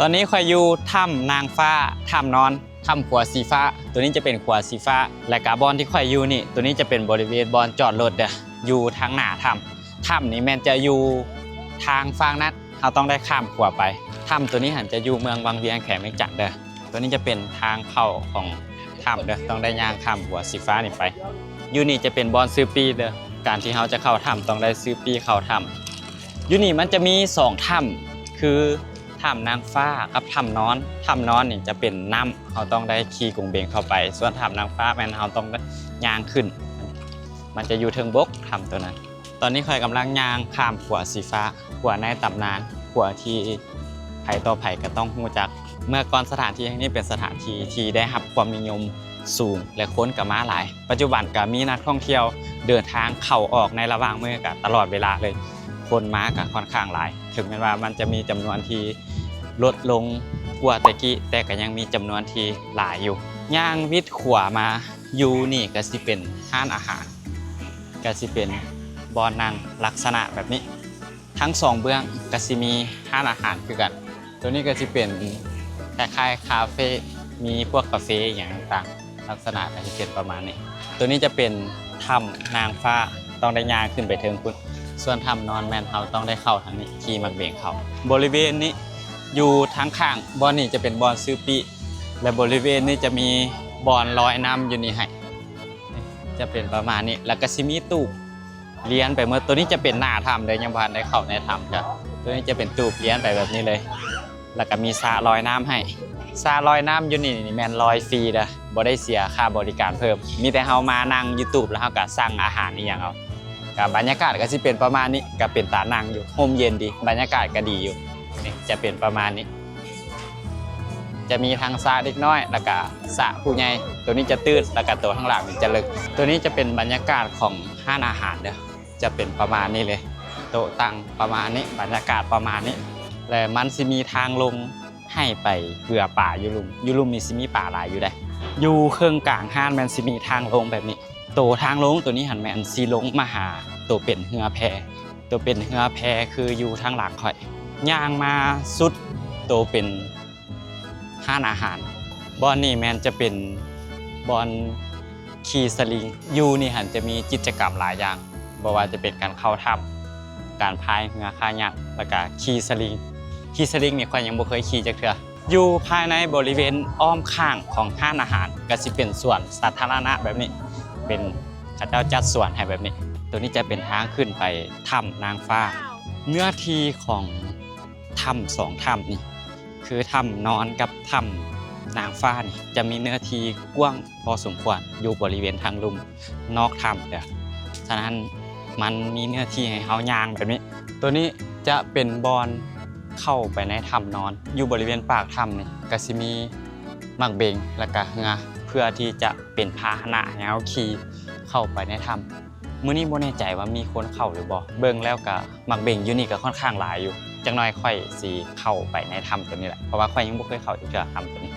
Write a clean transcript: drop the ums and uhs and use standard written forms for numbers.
ตอนนี้ข่อยอยู่ถ้ำนางฟ้าถ้ำนอนถ้ำขวาสีฟ้าตัวนี้จะเป็นขวาสีฟ้าและกาบอนที่ข่อยอยู่นี่ตัวนี้จะเป็นบริเวณบอนจอดรถเด้ออยู่ทางหน้าถ้ำนี้แม่นจะอยู่ทางฝั่งนั้นเราต้องได้ข้ามขวาไปถ้ำตัวนี้หันจะอยู่เมืองวังเวียงแขมจักรเด้อตัวนี้จะเป็นทางเข้าของถ้ำเด้อต้องได้ย่างข้ามขวาสีฟ้านี่ไปอยู่นี่จะเป็นบอนซื้อปีเด้อการที่เราจะเข้าถ้ำต้องได้ซื้อปีเข้าถ้ำอยู่นี่มันจะมี2ถ้ำคือถ้ำนางฟ้ากับถ้ำนอนนี่จะเป็นน้ำเราต้องได้ขี่กงเบงเข้าไปส่วนถ้ำนางฟ้าแม่นเราต้องย่างขึ้นมันจะอยู่เทิงบกถ้ำตัวนั้นตอนนี้ข่อยกำลังย่างข้ามขวาสีฟ้าขวาในตำนานขวาที่ไผ่ต่อไผ่ก็ต้องรู้จักเมื่อก่อนสถานที่แห่งนี้เป็นสถานที่ที่ได้รับความนิยมสูงและคนก็มาหลายปัจจุบันก็มีนักท่องเที่ยวเดินทางเข้าออกในระหว่างมื้อก็ตลอดเวลาเลยคนมาก็ค่อนข้างหลายถึงแม้ว่ามันจะมีจำนวนที่ลดลงกว่าแต่กี้แต่ก็ยังมีจำนวนที่หลายอยู่ย่างวิดขวามาอยู่นี่ก็สิเป็นร้านอาหารก็สิเป็นบอนนั่งลักษณะแบบนี้ทั้ง2เบื้องก็สิมีร้านอาหารคือกันตัวนี้ก็สิเป็นคล้ายๆคาเฟ่มีพวกกาแฟอย่างต่างๆลักษณะก็จะเป็นประมาณนี้ตัวนี้จะเป็นถ้ำนางฟ้าต้องได้ย่างขึ้นไปเทิงพุ่นส่วนถ้ำนอนแมนเฮาต้องได้เข้าทางนี้ขี่มักเบ่งเขาบริเวณนี้อยู่ทางข้างบอนนี่จะเป็นบอนซื้อปีและบริเวณนี้จะมีบอนลอยน้ำอยู่นี่ให้จะเป็นประมาณนี้แล้วก็สิมีตู้เลี้ยนไปเมื่อตัวนี้จะเป็นหน้าถ้ำเลยยังพันได้เข้าในถ้ำจ้ะตัวนี้จะเป็นตู้เลี้ยนไปแบบนี้เลยแล้วก็มีสระลอยน้ำให้สระลอยน้ำอยู่นี่แมนลอยฟรีเด้อบ่ได้เสียค่าบริการเพิ่มมีแต่เฮามานั่งยูทูบแล้วเฮาก็สั่งอาหารนี่อย่างเอากับบรรยากาศก็สิเป็นประมาณนี้ก็เป็นตานั่งอยู่ร่มเย็นดีบรรยากาศก็ดีอยู่นี่จะเป็นประมาณนี้จะมีทางสระเล็กน้อยแล้วก็สระผู้ใหญ่ตัวนี้จะตื้นแล้วก็ตัวข้างหลังจะลึกตัวนี้จะเป็นบรรยากาศของห้านอาหารเด้อจะเป็นประมาณนี้เลยโต๊ะตั้งประมาณนี้บรรยากาศประมาณนี้และมันสิมีทางลงให้ไปเกลือป่าอยู่ลุ่มนี่สิมีป่าหลายอยู่ได้อยู่เครื่องกลางห้านมันสิมีทางลงแบบนี้ตัวทางลงตัวนี้หันแมนสิลงมาหาตัวเป็นเหือแพตัวเป็นเหือแพคืออยู่ทางหลังข่อยย่างมาสุดตัวเป็นห้านอาหารบอนนี่แมนจะเป็นบอนขี่สลิงอยู่นี่หันจะมีกิจกรรมหลายอย่างบ่ว่าจะเป็นการเข้าถ้ำการพายเรือคายักแล้วก็ขี่สลิงเนี่ยข่อยยังบ่เคยขี่จักเทื่ออยู่ภายในบริเวณอ้อมข้างของห้านอาหารก็สิเป็นส่วนสาธารณะแบบนี้เป็นข้าเจ้าจัดส่วนให้แบบนี้ตัวนี้จะเป็นทางขึ้นไปถ้ำนางฟ้าเนื้อที่ของถ้ำ2ถ้ำนี่คือถ้ำนอนกับถ้ำนางฟ้านี่จะมีเนื้อที่กว้างพอสมควรอยู่บริเวณทางลุ่มนอกถ้ำเด้อฉะนั้นมันมีเนื้อที่ให้เฮาย่างแบบนี้ตัวนี้จะเป็นบอนเข้าไปในถ้ำนอนอยู่บริเวณปากถ้ำนี่ก็สิมีมักเบงและก็เหือเพื่อที่จะเป็นพาหนะให้เฮาขี่เข้าไปในถ้ำมื้อนี้บ่แน่ใจว่ามีคนเข้าหรือบ่เบิ่งแล้วก็มักเบงอยู่นี่ก็ค่อนข้างหลายอยู่จังน้อยค่อยสิเข้าไปในถ้ำตัวนี้แหละเพราะว่าค่อยยังบ่เคยเข้าที่ถ้ำตัวนี้